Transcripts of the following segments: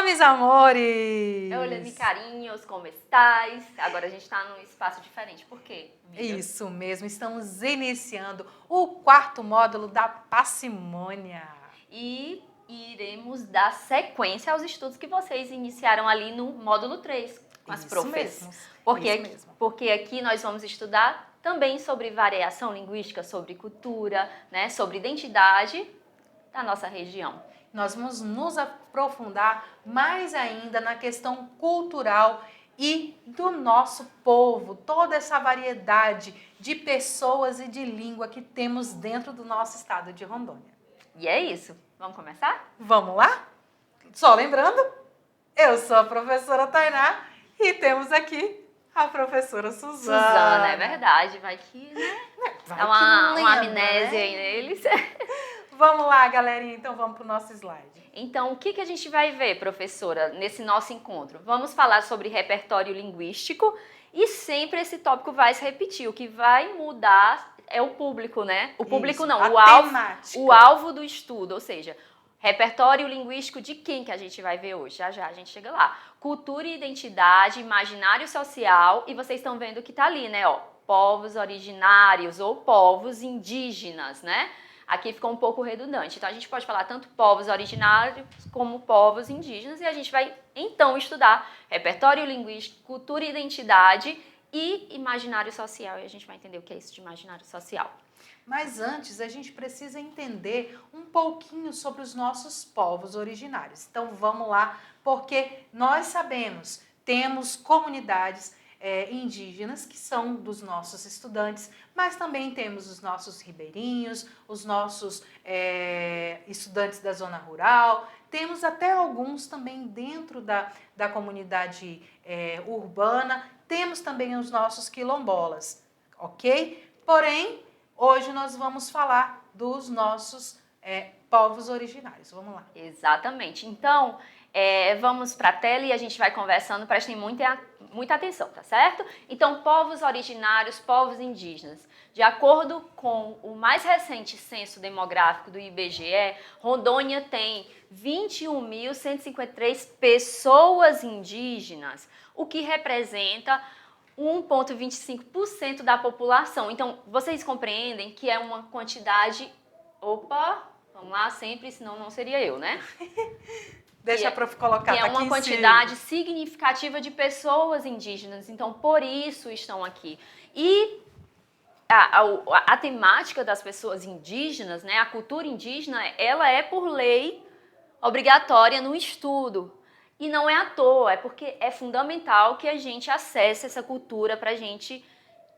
Olá, meus amores! Olá, carinhos, como estás? Agora a gente está num espaço diferente. Por quê, amiga? Isso mesmo, estamos iniciando o quarto módulo da parcimônia. E iremos dar sequência aos estudos que vocês iniciaram ali no módulo 3, com as Isso profs. mesmo, Porque aqui nós vamos estudar também sobre variação linguística, sobre cultura, né, sobre identidade da nossa região. Nós vamos nos aprofundar mais ainda na questão cultural e do nosso povo, toda essa variedade de pessoas e de língua que temos dentro do nosso estado de Rondônia. E é isso. Vamos começar? Vamos lá? Só lembrando, eu sou a professora Tainá e temos aqui a professora Suzana. Suzana, é verdade. Vai que, né? Vai Dá que uma lembra, amnésia né? aí neles. Vamos lá, galerinha, então vamos para o nosso slide. Então, o que a gente vai ver, professora, nesse nosso encontro? Vamos falar sobre repertório linguístico e sempre esse tópico vai se repetir. O que vai mudar é o público, né? O público Isso, não, temática. o alvo do estudo, ou seja, repertório linguístico de quem que a gente vai ver hoje? Já a gente chega lá. Cultura e identidade, imaginário social, e vocês estão vendo que tá ali, né? Ó, povos originários ou povos indígenas, né? Aqui ficou um pouco redundante. Então, a gente pode falar tanto povos originários como povos indígenas e a gente vai, então, estudar repertório linguístico, cultura e identidade e imaginário social. E a gente vai entender o que é isso de imaginário social. Mas antes, a gente precisa entender um pouquinho sobre os nossos povos originários. Então, vamos lá, porque nós sabemos, temos comunidades indígenas, que são dos nossos estudantes, mas também temos os nossos ribeirinhos, os nossos estudantes da zona rural, temos até alguns também dentro da comunidade urbana, temos também os nossos quilombolas, ok? Porém, hoje nós vamos falar dos nossos povos originários. Vamos lá. Exatamente. Então, vamos para a tela e a gente vai conversando, prestem muita atenção, tá certo? Então, povos originários, povos indígenas. De acordo com o mais recente censo demográfico do IBGE, Rondônia tem 21.153 pessoas indígenas, o que representa 1,25% da população. Então, vocês compreendem que é uma quantidade... Opa, vamos lá sempre, senão não seria eu, né? Deixa a prof colocar, que é uma quantidade significativa de pessoas indígenas, então por isso estão aqui. E a temática das pessoas indígenas, né, a cultura indígena, ela é por lei obrigatória no estudo. E não é à toa, é porque é fundamental que a gente acesse essa cultura para a gente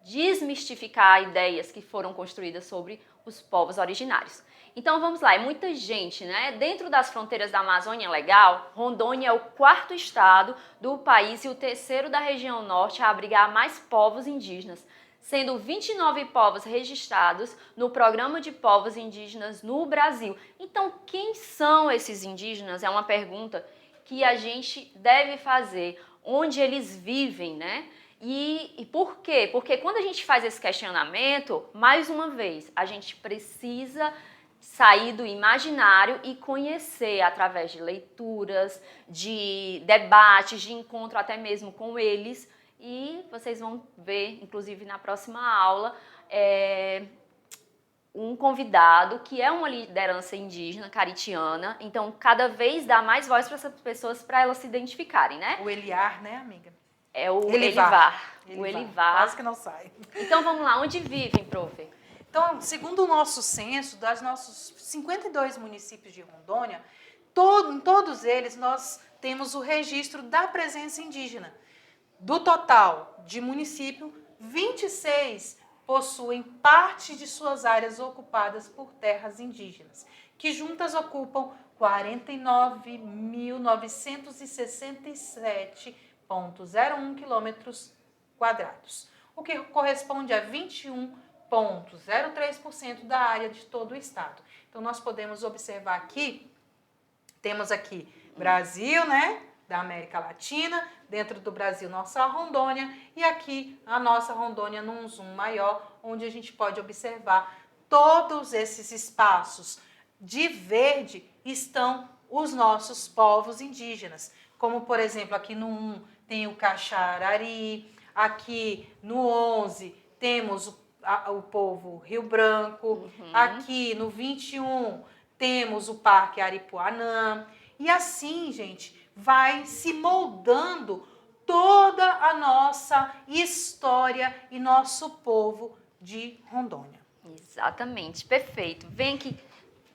desmistificar ideias que foram construídas sobre os povos originários. Então vamos lá, é muita gente, né? Dentro das fronteiras da Amazônia Legal, Rondônia é o 4º estado do país e o 3º da região norte a abrigar mais povos indígenas, sendo 29 povos registrados no Programa de Povos Indígenas no Brasil. Então, quem são esses indígenas? É uma pergunta que a gente deve fazer, onde eles vivem, né? E por quê? Porque quando a gente faz esse questionamento, mais uma vez, a gente precisa sair do imaginário e conhecer através de leituras, de debates, de encontro até mesmo com eles. E vocês vão ver, inclusive na próxima aula, um convidado que é uma liderança indígena, caritiana. Então, cada vez dá mais voz para essas pessoas para elas se identificarem, né? O Eliar, né, amiga? É o Elivar. O Elivar. Quase que não sai. Então, vamos lá. Onde vivem, prof? Então, segundo o nosso censo, dos nossos 52 municípios de Rondônia, em todos eles nós temos o registro da presença indígena. Do total de município, 26 possuem parte de suas áreas ocupadas por terras indígenas, que juntas ocupam 49.967,01 quilômetros quadrados, o que corresponde a 21,03% da área de todo o estado. Então, nós podemos observar aqui, temos aqui Brasil, né, da América Latina, dentro do Brasil, nossa Rondônia, e aqui a nossa Rondônia num zoom maior, onde a gente pode observar todos esses espaços de verde estão os nossos povos indígenas. Como, por exemplo, aqui no 1 tem o Caxarari, aqui no 11 temos o povo Rio Branco, aqui no 21 temos o Parque Aripuanã. E assim, gente, vai se moldando toda a nossa história e nosso povo de Rondônia. Exatamente, perfeito. Vem aqui,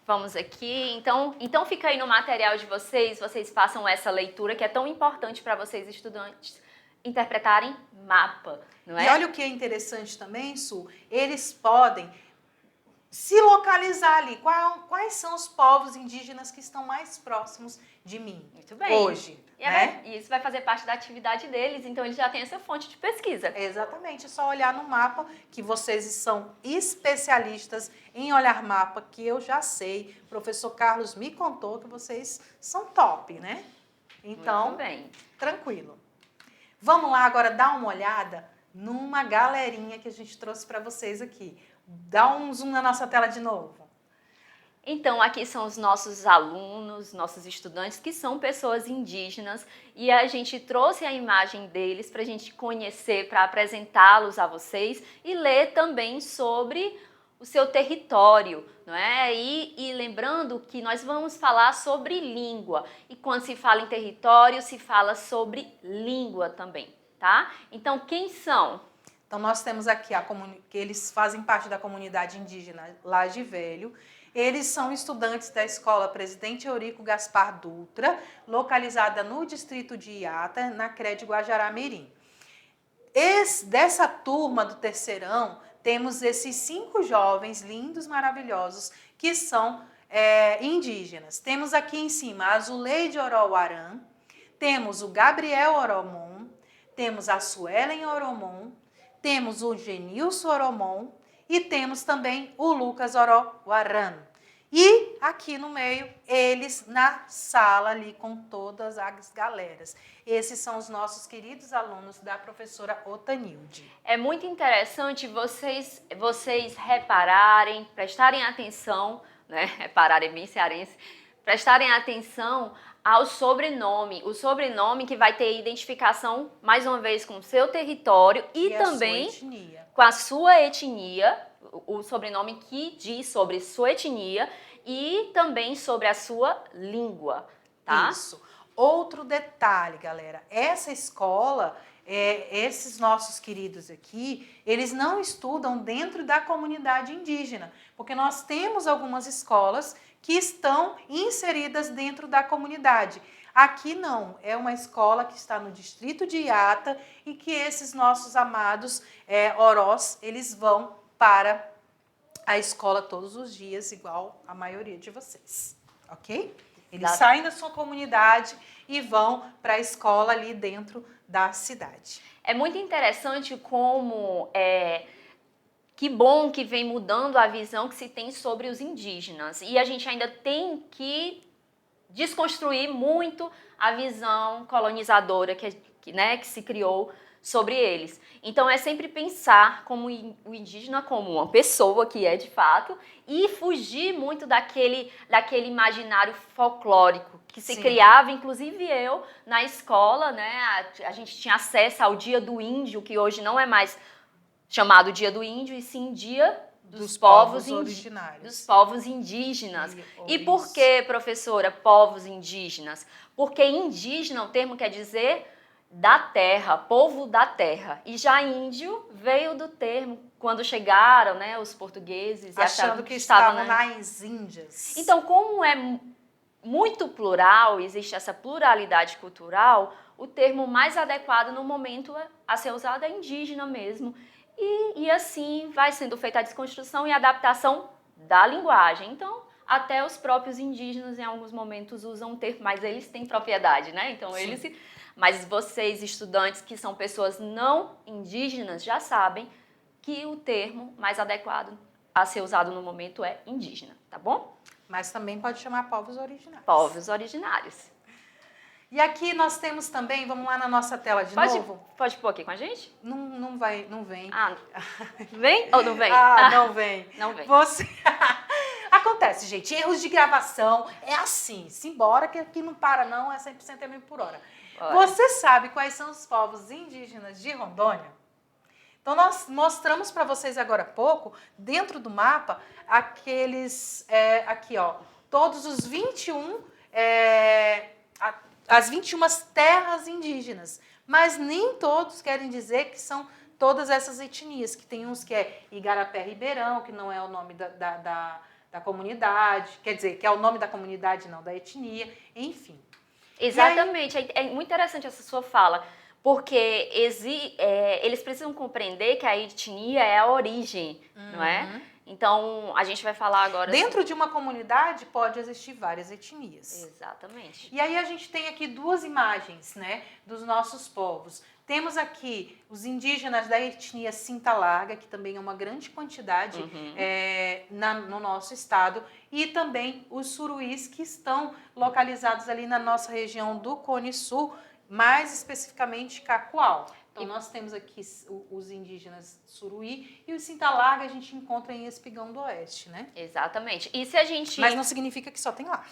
vamos aqui. Então fica aí no material de vocês façam essa leitura que é tão importante para vocês, estudantes, interpretarem mapa, não é? E olha o que é interessante também, Su, eles podem se localizar ali. Quais são os povos indígenas que estão mais próximos de mim? Muito bem. Hoje, né? E isso vai fazer parte da atividade deles, então eles já têm essa fonte de pesquisa. Exatamente, é só olhar no mapa, que vocês são especialistas em olhar mapa, que eu já sei. O professor Carlos me contou que vocês são top, né? Então, muito bem. Tranquilo. Vamos lá agora dar uma olhada numa galerinha que a gente trouxe para vocês aqui. Dá um zoom na nossa tela de novo. Então, aqui são os nossos alunos, nossos estudantes, que são pessoas indígenas, e a gente trouxe a imagem deles para a gente conhecer, para apresentá-los a vocês e ler também sobre o seu território, não é? E lembrando que nós vamos falar sobre língua, e quando se fala em território, se fala sobre língua também, tá? Então, quem são? Então, nós temos aqui que eles fazem parte da comunidade indígena Laje Velho. Eles são estudantes da Escola Presidente Eurico Gaspar Dutra, localizada no distrito de Iata, na CRED Guajará-Mirim. Dessa turma do terceirão, temos esses 5 jovens lindos, maravilhosos, que são indígenas. Temos aqui em cima a Zuleide Orauarã, temos o Gabriel Oromon, temos a Suelen Oromon, temos o Genilson Oromon e temos também o Lucas Orauarã. E aqui no meio, eles na sala ali com todas as galeras. Esses são os nossos queridos alunos da professora Otanilde. É muito interessante vocês repararem, prestarem atenção, né? Repararem bem cearense, prestarem atenção ao sobrenome. O sobrenome que vai ter identificação, mais uma vez, com o seu território e também com a sua etnia. O sobrenome que diz sobre sua etnia e também sobre a sua língua, tá? Isso. Outro detalhe, galera, essa escola, esses nossos queridos aqui, eles não estudam dentro da comunidade indígena, porque nós temos algumas escolas que estão inseridas dentro da comunidade. Aqui não, é uma escola que está no distrito de Iata e que esses nossos amados orós, eles vão para a escola todos os dias, igual a maioria de vocês, ok? Eles saem da sua comunidade e vão para a escola ali dentro da cidade. É muito interessante como que bom que vem mudando a visão que se tem sobre os indígenas. E a gente ainda tem que desconstruir muito a visão colonizadora que se criou sobre eles. Então, é sempre pensar como o indígena como uma pessoa que é de fato e fugir muito daquele imaginário folclórico que se criava, inclusive eu, na escola, né? A gente tinha acesso ao Dia do Índio, que hoje não é mais chamado Dia do Índio, e sim Dia dos povos originários. Dos povos indígenas. E por que, professora, povos indígenas? Porque indígena, o termo quer dizer da terra, povo da terra. E já índio veio do termo, quando chegaram, né, os portugueses. Achando que estavam nas Índias. Então, como é muito plural, existe essa pluralidade cultural, o termo mais adequado no momento a ser usado é indígena mesmo. E assim vai sendo feita a desconstrução e adaptação da linguagem. Então, até os próprios indígenas em alguns momentos usam o termo, mas eles têm propriedade, né? Então, mas vocês, estudantes que são pessoas não indígenas, já sabem que o termo mais adequado a ser usado no momento é indígena, tá bom? Mas também pode chamar povos originários. Povos originários. E aqui nós temos também, vamos lá na nossa tela de novo. Pode pôr aqui com a gente? Não vem. Ah, vem ou não vem? Não vem. Não vem. acontece, gente? Erros de gravação, é assim. Simbora, que aqui não para não, é 100% a mil por hora. Bora. Você sabe quais são os povos indígenas de Rondônia? Então, nós mostramos para vocês agora há pouco, dentro do mapa, aqueles, aqui, ó, todos os 21, as 21 terras indígenas. Mas nem todos querem dizer que são todas essas etnias, que tem uns que é Igarapé-Ribeirão, que não é o nome da comunidade, quer dizer, que é o nome da comunidade, não da etnia, enfim. Exatamente, é muito interessante essa sua fala, porque eles precisam compreender que a etnia é a origem, não é? Então, a gente vai falar agora... Dentro de uma comunidade pode existir várias etnias. Exatamente. E aí a gente tem aqui duas imagens, né, dos nossos povos. Temos aqui os indígenas da etnia Cinta Larga, que também é uma grande quantidade no nosso estado, e também os suruís, que estão localizados ali na nossa região do Cone Sul, mais especificamente Cacoal. Então, nós temos aqui os indígenas Suruí e o Cinta Larga a gente encontra em Espigão do Oeste, né? Exatamente. E se a gente... Mas não significa que só tem lá.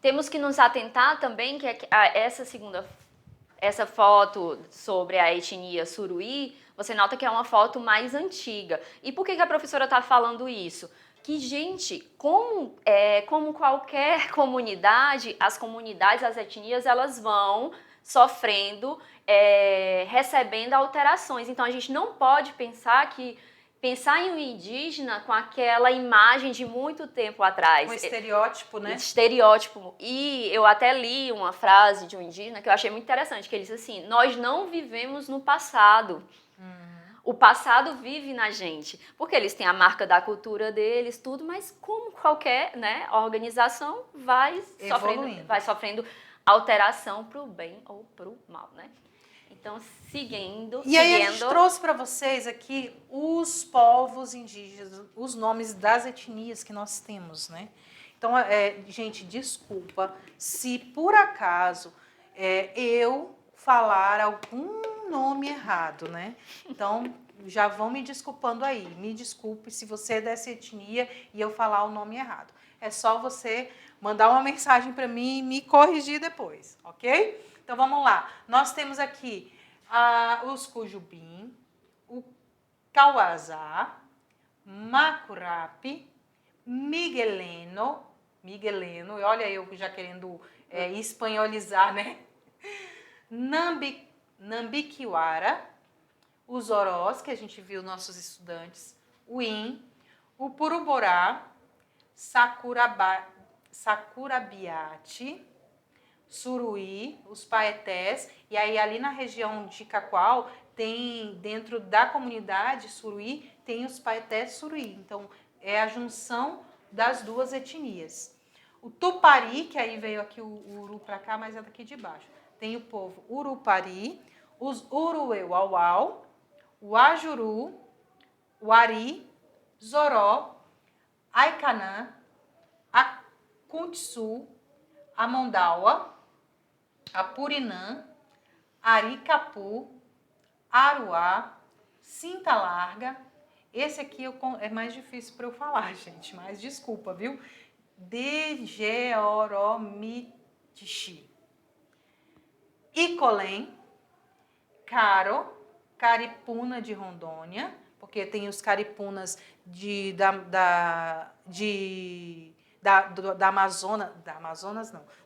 Temos que nos atentar também que essa foto sobre a etnia Suruí, você nota que é uma foto mais antiga. E por que a professora está falando isso? Que, gente, como qualquer comunidade, as etnias, elas vão sofrendo, recebendo alterações. Então, a gente não pode pensar em um indígena com aquela imagem de muito tempo atrás. Um estereótipo, né? Estereótipo. E eu até li uma frase de um indígena que eu achei muito interessante, que ele disse assim: nós não vivemos no passado. O passado vive na gente, porque eles têm a marca da cultura deles, tudo, mas como qualquer, né, organização vai sofrendo alteração para o bem ou para o mal, né? Então, seguindo... E aí a gente trouxe para vocês aqui os povos indígenas, os nomes das etnias que nós temos, né? Então, gente, desculpa se por acaso eu falar algum nome errado, né? Então, já vão me desculpando aí. Me desculpe se você é dessa etnia e eu falar o nome errado. É só você mandar uma mensagem para mim e me corrigir depois, ok? Então, vamos lá. Nós temos aqui os Cujubim, o Cauazá, Macurape, Migueleno, olha eu já querendo espanholizar, né? Nambiquiara, os Orós, que a gente viu nossos estudantes, o In, o Puruborá, Sacurabiate, Suruí, os Paetés, e aí ali na região de Cacoal, tem dentro da comunidade Suruí, tem os Paetés Suruí, então é a junção das duas etnias. O Tupari, que aí veio aqui o Uru para cá, mas é daqui de baixo, tem o povo Urupari, os Urueuauau, o Ajuru, o Ari, Zoró, Aicanã, a Kuntsu, a Mondaua, a Purinã, Aricapu, Aruá, Cinta Larga. Esse aqui é mais difícil para eu falar, gente, mas desculpa, viu? Degeoromitici, Icolém, Caro, Caripuna de Rondônia, porque tem os caripunas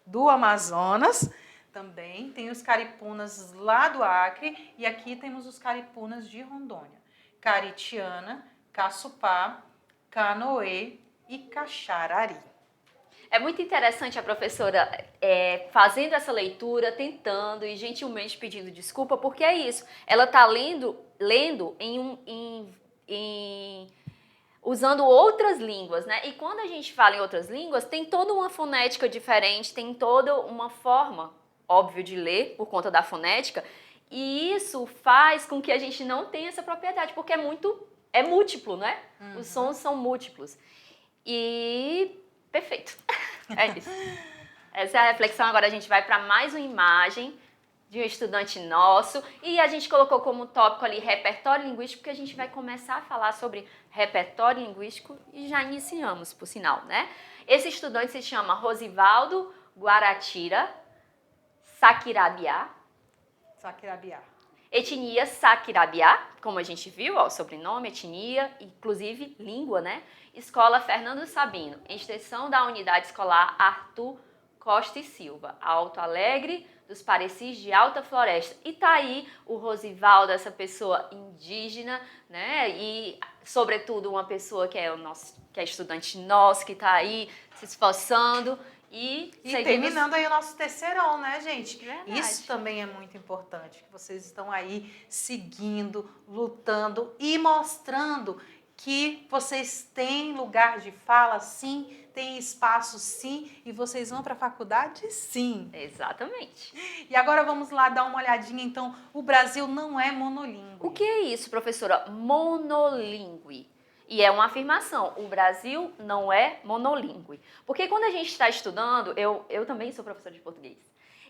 do Amazonas também, tem os caripunas lá do Acre, e aqui temos os caripunas de Rondônia, Caritiana, Caçupá, Canoê e Caxarari. É muito interessante a professora fazendo essa leitura, tentando e gentilmente pedindo desculpa, porque é isso. Ela está lendo usando outras línguas, né? E quando a gente fala em outras línguas, tem toda uma fonética diferente, tem toda uma forma, óbvio, de ler por conta da fonética, e isso faz com que a gente não tenha essa propriedade, porque é múltiplo, né? Os sons são múltiplos. E perfeito. É isso. Essa é a reflexão. Agora a gente vai para mais uma imagem de um estudante nosso, e a gente colocou como tópico ali repertório linguístico, porque a gente vai começar a falar sobre repertório linguístico e já iniciamos, por sinal, né? Esse estudante se chama Rosivaldo Guaratira Sakirabiá, etnia Sakirabiá, como a gente viu, ó, sobrenome, etnia, inclusive língua, né? Escola Fernando Sabino, extensão da unidade escolar Arthur Costa e Silva, Alto Alegre dos Parecis de Alta Floresta. E tá aí o Rosivaldo, essa pessoa indígena, né? E, sobretudo, uma pessoa que é estudante nosso, que tá aí se esforçando. E terminando aí o nosso terceirão, né, gente? Verdade. Isso também é muito importante, que vocês estão aí seguindo, lutando e mostrando que vocês têm lugar de fala, sim, tem espaço, sim, e vocês vão para a faculdade, sim. Exatamente. E agora vamos lá dar uma olhadinha, então, o Brasil não é monolíngue. O que é isso, professora? Monolíngue. E é uma afirmação, o Brasil não é monolíngue. Porque quando a gente está estudando, eu também sou professora de português,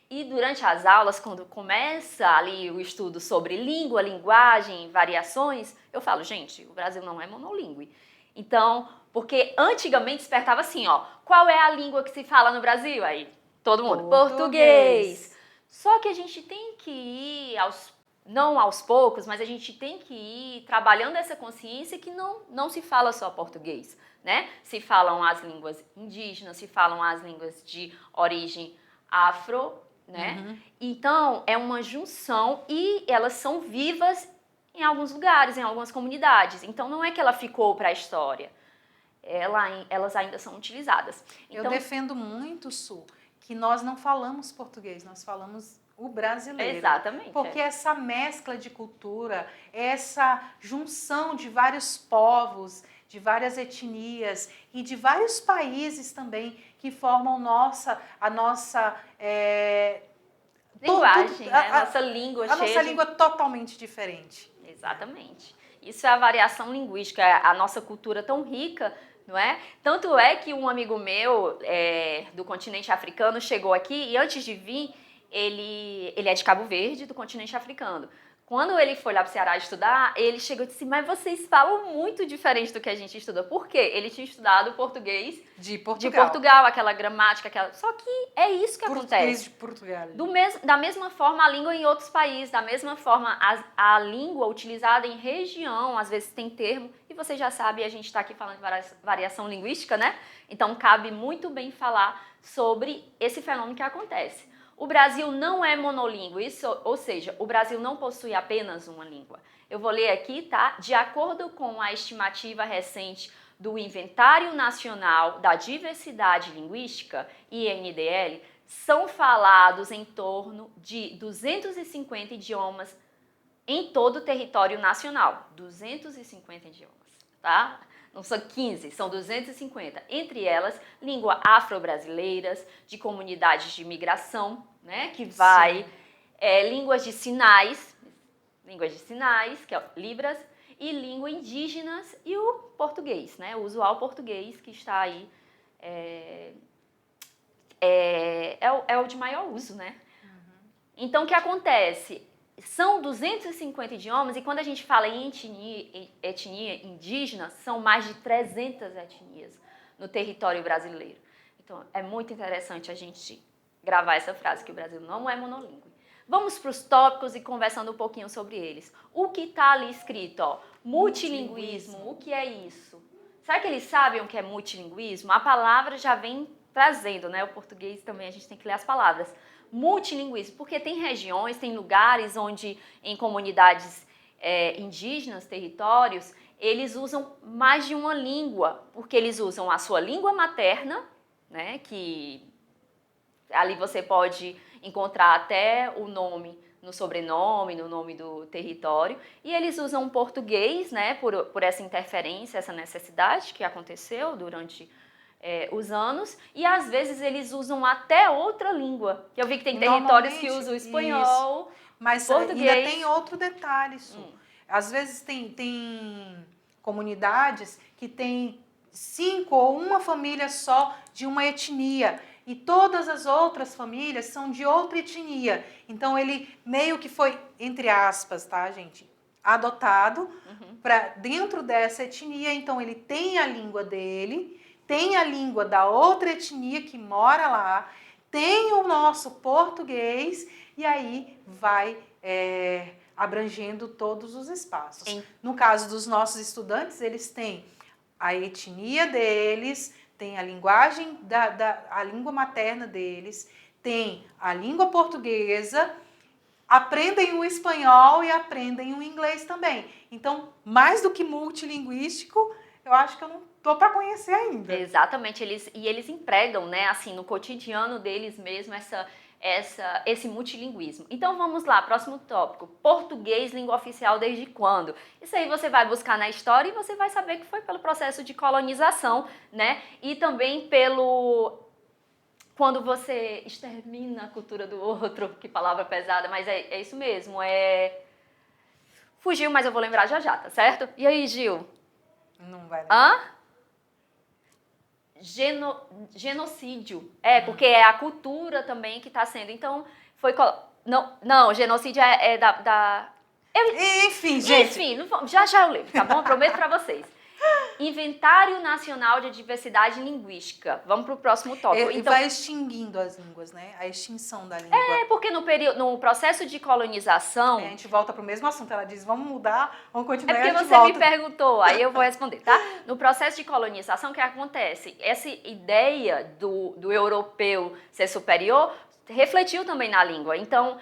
e durante as aulas, quando começa ali o estudo sobre língua, linguagem, variações, eu falo, gente, o Brasil não é monolíngue. Então, porque antigamente despertava assim, ó, qual é a língua que se fala no Brasil? Aí todo mundo, português. Só que a gente tem que ir não aos poucos, mas a gente tem que ir trabalhando essa consciência que não se fala só português, né? Se falam as línguas indígenas, se falam as línguas de origem afro, né? Uhum. Então, é uma junção e elas são vivas em alguns lugares, em algumas comunidades. Então, não é que ela ficou para a história. Elas ainda são utilizadas. Então, eu defendo muito, Su, que nós não falamos português, nós falamos o brasileiro. Exatamente. Porque essa mescla de cultura, essa junção de vários povos, de várias etnias e de vários países também que formam a nossa linguagem, né? Nossa língua a nossa língua totalmente diferente. Exatamente. Isso é a variação linguística, a nossa cultura tão rica, não é? Tanto é que um amigo meu do continente africano chegou aqui e antes de vir, ele é de Cabo Verde, do continente africano. Quando ele foi lá para o Ceará estudar, ele chegou e disse, mas vocês falam muito diferente do que a gente estuda. Por quê? Ele tinha estudado português de Portugal, aquela gramática, Só que é isso que acontece. De Portugal. Da mesma forma, a língua em outros países, da mesma forma, a língua utilizada em região, às vezes tem termo, e você já sabe, a gente está aqui falando de variação linguística, né? Então, cabe muito bem falar sobre esse fenômeno que acontece. O Brasil não é monolíngue, ou seja, o Brasil não possui apenas uma língua. Eu vou ler aqui, tá? De acordo com a estimativa recente do Inventário Nacional da Diversidade Linguística, INDL, são falados em torno de 250 idiomas em todo o território nacional. 250 idiomas, tá? Não são 15, são 250. Entre elas, língua afro-brasileiras, de comunidades de imigração, né? Que vai... línguas de sinais, que é Libras, e língua indígenas e o português, né? O usual português que está aí... É o de maior uso, né? Uhum. Então, o que acontece? São 250 idiomas e quando a gente fala em etnia indígena, são mais de 300 etnias no território brasileiro. Então, é muito interessante a gente gravar essa frase, que o Brasil não é monolíngue. Vamos para os tópicos e conversando um pouquinho sobre eles. O que está ali escrito, ó, multilinguismo, o que é isso? Será que eles sabem o que é multilinguismo? A palavra já vem trazendo, né? O português também a gente tem que ler as palavras. Multilinguismo, porque tem regiões, tem lugares onde em comunidades indígenas, territórios, eles usam mais de uma língua, porque eles usam a sua língua materna, né? Que ali você pode encontrar até o nome no sobrenome, no nome do território, e eles usam o português, né? Por essa interferência, essa necessidade que aconteceu durante os anos, e às vezes eles usam até outra língua. Eu vi que tem territórios que usam o espanhol, mas português. Ainda tem outro detalhe, Às vezes tem comunidades que tem 5 ou uma família só de uma etnia. e todas as outras famílias são de outra etnia. Então ele meio que foi, entre aspas, tá, gente, adotado para dentro dessa etnia. Então ele tem a língua dele, tem a língua da outra etnia que mora lá, tem o nosso português e aí vai abrangendo todos os espaços. No caso dos nossos estudantes, eles têm a etnia deles, tem a linguagem, a língua materna deles, tem a língua portuguesa, aprendem o espanhol e aprendem o inglês também. Então, mais do que multilinguístico, eu acho que eu não estou para conhecer ainda. Exatamente, eles empregam, né, assim, no cotidiano deles mesmo esse multilinguismo. Então vamos lá, próximo tópico. Português, língua oficial desde quando? Isso aí você vai buscar na história e você vai saber que foi pelo processo de colonização, né? E também quando você extermina a cultura do outro, que palavra pesada, mas é isso mesmo, Fugiu, mas eu vou lembrar já já, tá certo? E aí, Gil? Não vai lembrar. Genocídio. Porque é a cultura também que está sendo. Então, Não, genocídio é da... Enfim, gente. Enfim, já eu leio, tá bom? Eu prometo para vocês. Inventário Nacional de Diversidade Linguística. Vamos para o próximo tópico. Então, vai extinguindo as línguas, né? A extinção da língua. Porque no processo de colonização... A gente volta para o mesmo assunto. Ela diz, vamos mudar, vamos continuar. É porque você me perguntou, aí eu vou responder, tá? No processo de colonização, o que acontece? Essa ideia do europeu ser superior refletiu também na língua. Então,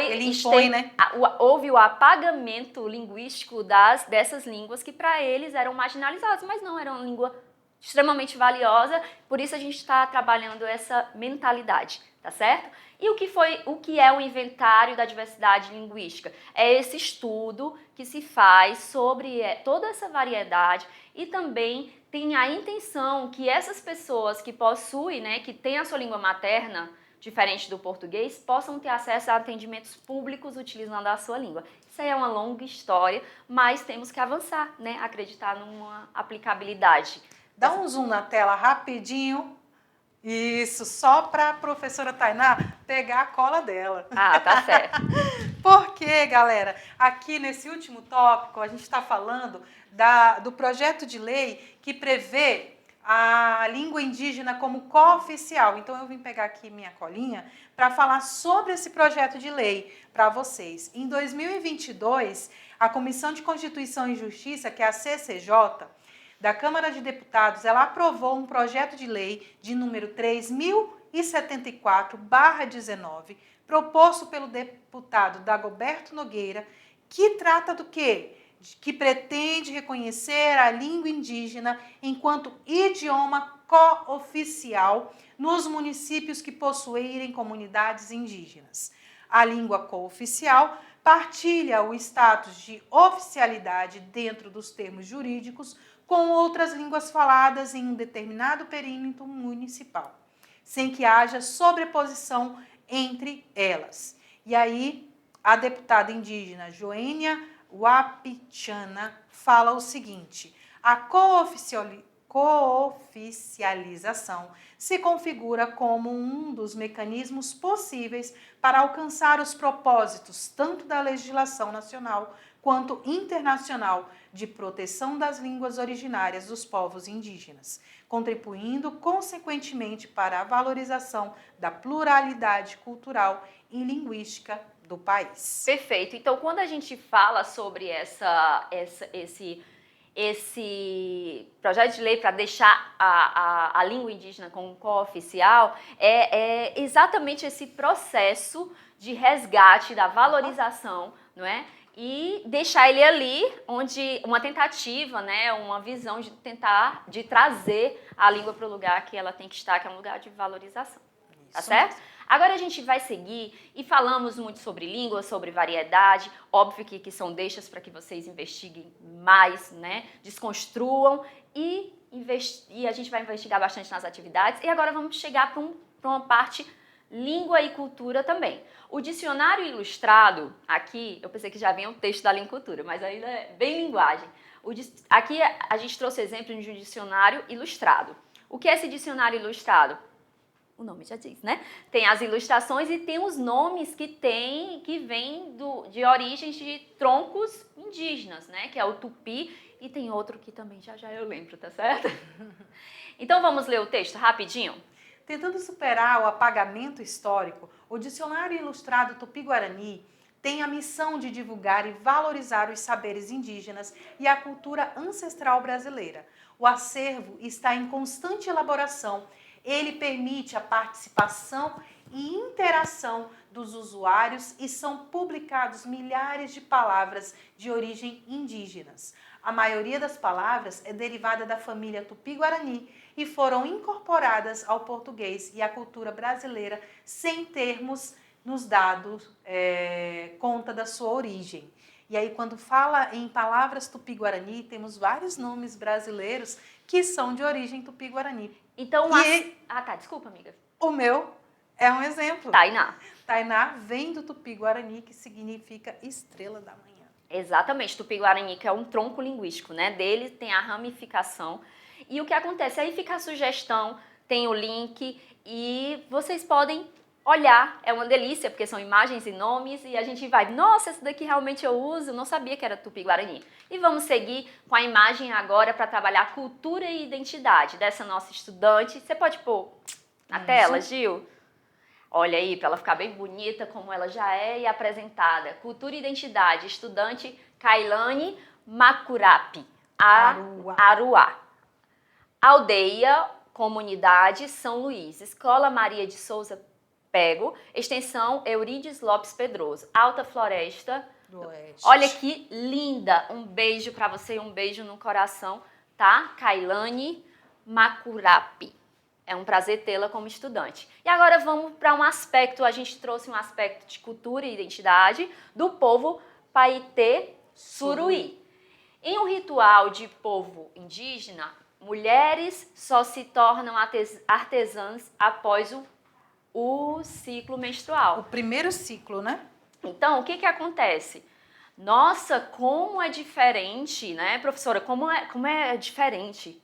ele impõe, né? Houve o apagamento linguístico dessas línguas que para eles eram marginalizadas, mas não, era uma língua extremamente valiosa, por isso a gente está trabalhando essa mentalidade, tá certo? E o que é o inventário da diversidade linguística? É esse estudo que se faz sobre toda essa variedade e também tem a intenção que essas pessoas que possuem, né, que têm a sua língua materna diferente do português, possam ter acesso a atendimentos públicos utilizando a sua língua. Isso aí é uma longa história, mas temos que avançar, né? Acreditar numa aplicabilidade. Dá um zoom na tela rapidinho. Isso, só para a professora Tainá pegar a cola dela. Ah, tá certo. Porque, galera, aqui nesse último tópico, a gente está falando do projeto de lei que prevê a língua indígena como cooficial. Então, eu vim pegar aqui minha colinha para falar sobre esse projeto de lei para vocês. Em 2022, a Comissão de Constituição e Justiça, que é a CCJ, da Câmara de Deputados, ela aprovou um projeto de lei de número 3074/19, proposto pelo deputado Dagoberto Nogueira, que trata do quê? Que pretende reconhecer a língua indígena enquanto idioma cooficial nos municípios que possuírem comunidades indígenas. A língua cooficial partilha o status de oficialidade dentro dos termos jurídicos com outras línguas faladas em um determinado perímetro municipal, sem que haja sobreposição entre elas. E aí, a deputada indígena Joênia Wapichana fala o seguinte: a cooficialização se configura como um dos mecanismos possíveis para alcançar os propósitos tanto da legislação nacional quanto internacional de proteção das línguas originárias dos povos indígenas, contribuindo consequentemente para a valorização da pluralidade cultural e linguística do país. Perfeito. Então, quando a gente fala sobre esse projeto de lei para deixar a língua indígena como cooficial, é exatamente esse processo de resgate, da valorização, não é? E deixar ele ali, onde uma tentativa, né, uma visão de tentar de trazer a língua para o lugar que ela tem que estar, que é um lugar de valorização. Tá certo? Agora a gente vai seguir e falamos muito sobre língua, sobre variedade, óbvio que são deixas para que vocês investiguem mais, né? Desconstruam e a gente vai investigar bastante nas atividades. E agora vamos chegar para uma parte língua e cultura também. O dicionário ilustrado, aqui, eu pensei que já vinha o texto da língua e cultura, mas ainda é bem linguagem. Aqui a gente trouxe exemplo de um dicionário ilustrado. O que é esse dicionário ilustrado? o nome já diz, né? Tem as ilustrações e tem os nomes que vêm de origens de troncos indígenas, né? Que é o tupi e tem outro que também já eu lembro, tá certo? Então vamos ler o texto rapidinho? Tentando superar o apagamento histórico, o Dicionário Ilustrado Tupi-Guarani tem a missão de divulgar e valorizar os saberes indígenas e a cultura ancestral brasileira. O acervo está em constante elaboração. Ele permite a participação e interação dos usuários e são publicados milhares de palavras de origem indígenas. A maioria das palavras é derivada da família Tupi-Guarani e foram incorporadas ao português e à cultura brasileira sem termos nos dado conta da sua origem. E aí, quando fala em palavras Tupi-Guarani, temos vários nomes brasileiros que são de origem Tupi-Guarani. Então, tá, desculpa, amiga. O meu é um exemplo. Tainá. Tainá vem do Tupi-Guarani, que significa estrela da manhã. Exatamente, Tupi-Guarani, que é um tronco linguístico, né? Dele tem a ramificação. E o que acontece? Aí fica a sugestão, tem o link e vocês podem olhar. É uma delícia, porque são imagens e nomes e a gente vai, nossa, esse daqui realmente eu uso, não sabia que era Tupi-Guarani. E vamos seguir com a imagem agora para trabalhar cultura e identidade dessa nossa estudante. Você pode pôr na tela, Gil? Olha aí, para ela ficar bem bonita, como ela já é e apresentada. Cultura e identidade, estudante Kailane Macurapi, Aruá. Aldeia, comunidade São Luís, Escola Maria de Souza Pego, extensão Eurídice Lopes Pedroso, Alta Floresta do Oeste. Olha que linda, um beijo para você e um beijo no coração, tá? Kailane Macurapi. É um prazer tê-la como estudante. E agora vamos para um aspecto, a gente trouxe um aspecto de cultura e identidade do povo Paetê Suruí. Em um ritual de povo indígena, mulheres só se tornam artesãs após o ciclo menstrual. O primeiro ciclo, né? Então, o que acontece? Nossa, como é diferente, né, professora? Como é diferente?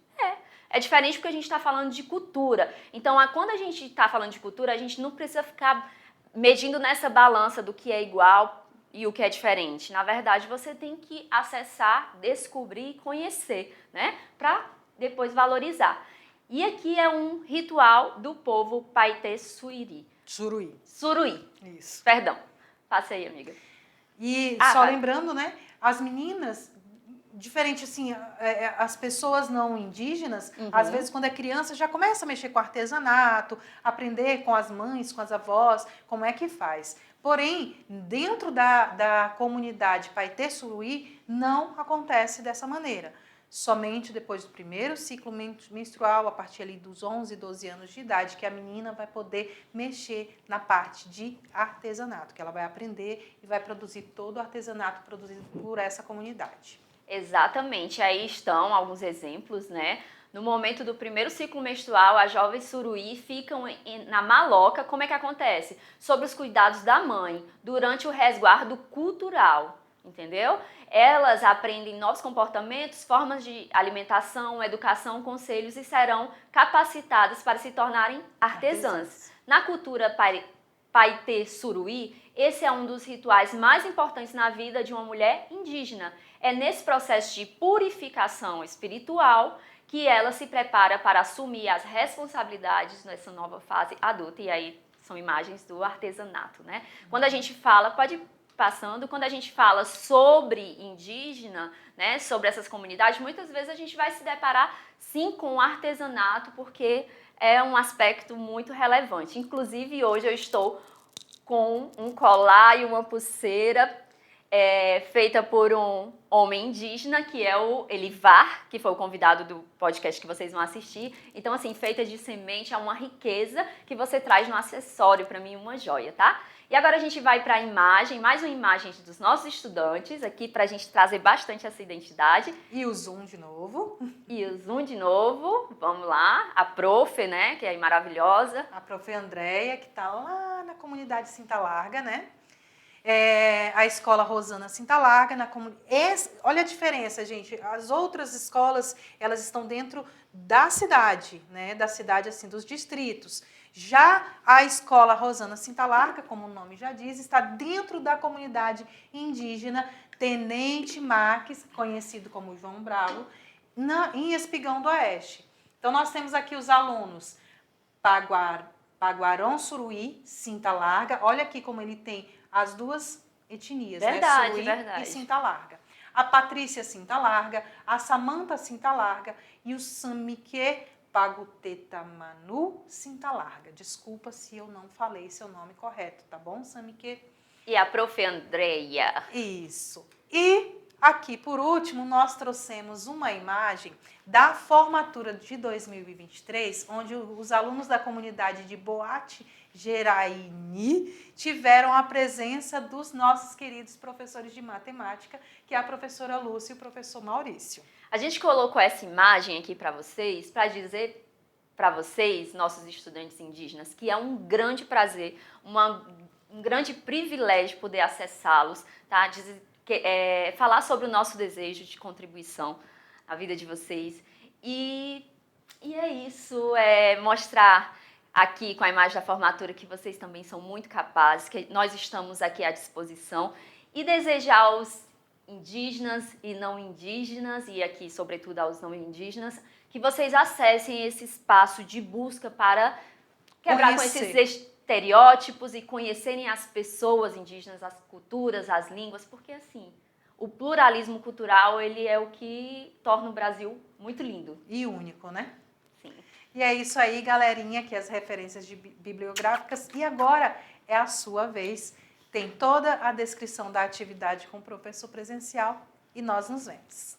É diferente porque a gente está falando de cultura. Então, quando a gente está falando de cultura, a gente não precisa ficar medindo nessa balança do que é igual e o que é diferente. Na verdade, você tem que acessar, descobrir e conhecer, né? Para depois valorizar. E aqui é um ritual do povo Paetê Suruí. Suruí. Isso. Perdão. Passa aí, amiga. E só lembrando, né? As meninas, diferente assim, as pessoas não indígenas, às vezes quando é criança já começa a mexer com artesanato, aprender com as mães, com as avós, como é que faz. Porém, dentro da comunidade Paetê Suruí, não acontece dessa maneira. Somente depois do primeiro ciclo menstrual, a partir ali dos 11, 12 anos de idade, que a menina vai poder mexer na parte de artesanato, que ela vai aprender e vai produzir todo o artesanato produzido por essa comunidade. Exatamente, aí estão alguns exemplos, né? No momento do primeiro ciclo menstrual, as jovens suruí ficam na maloca. Como é que acontece? Sob os cuidados da mãe, durante o resguardo cultural, entendeu? Elas aprendem novos comportamentos, formas de alimentação, educação, conselhos e serão capacitadas para se tornarem artesãs. Na cultura Paetê Suruí, esse é um dos rituais mais importantes na vida de uma mulher indígena. É nesse processo de purificação espiritual que ela se prepara para assumir as responsabilidades nessa nova fase adulta. E aí são imagens do artesanato, né? Quando a gente fala, pode ir passando, quando a gente fala sobre indígena, né, sobre essas comunidades, muitas vezes a gente vai se deparar sim com o artesanato, porque é um aspecto muito relevante. Inclusive, hoje eu estou com um colar e uma pulseira feita por um homem indígena, que é o Elivar, que foi o convidado do podcast que vocês vão assistir. Então, assim, feita de semente, é uma riqueza que você traz no acessório, para mim, uma joia, tá? E agora a gente vai para a imagem, mais uma imagem dos nossos estudantes, aqui para a gente trazer bastante essa identidade. E o zoom de novo. Vamos lá. A prof, né, que é maravilhosa. A prof. Andréia, que está lá na comunidade Cinta Larga, né? A escola Rosana Cinta Larga, olha a diferença, gente. As outras escolas, elas estão dentro da cidade, né? Da cidade, assim, dos distritos. Já a escola Rosana Cinta Larga, como o nome já diz, está dentro da comunidade indígena Tenente Marques, conhecido como João Bravo, em Espigão do Oeste. Então, nós temos aqui os alunos Paguarão Suruí, Cinta Larga. Olha aqui como ele tem as duas etnias, Verdade, né? Suruí verdade. e Cinta Larga. A Patrícia Cinta Larga, a Samanta Cinta Larga e o Samique Pagutetamanu Cinta Larga. Desculpa se eu não falei seu nome correto, tá bom, Samique? E a prof. Andreia. Isso. E aqui, por último, nós trouxemos uma imagem da formatura de 2023, onde os alunos da comunidade de Boate Geraini tiveram a presença dos nossos queridos professores de matemática, que é a professora Lúcia e o professor Maurício. A gente colocou essa imagem aqui para vocês, para dizer para vocês, nossos estudantes indígenas, que é um grande prazer, um grande privilégio poder acessá-los, tá? Falar sobre o nosso desejo de contribuição na vida de vocês. E é isso, mostrar aqui com a imagem da formatura que vocês também são muito capazes, que nós estamos aqui à disposição, e desejar aos indígenas e não indígenas, e aqui sobretudo aos não indígenas, que vocês acessem esse espaço de busca para quebrar com esses estereótipos e conhecerem as pessoas indígenas, as culturas, as línguas, porque assim, o pluralismo cultural, ele é o que torna o Brasil muito lindo. E único, né? Sim. E é isso aí, galerinha, aqui as referências bibliográficas. E agora é a sua vez. Tem toda a descrição da atividade com o professor presencial e nós nos vemos.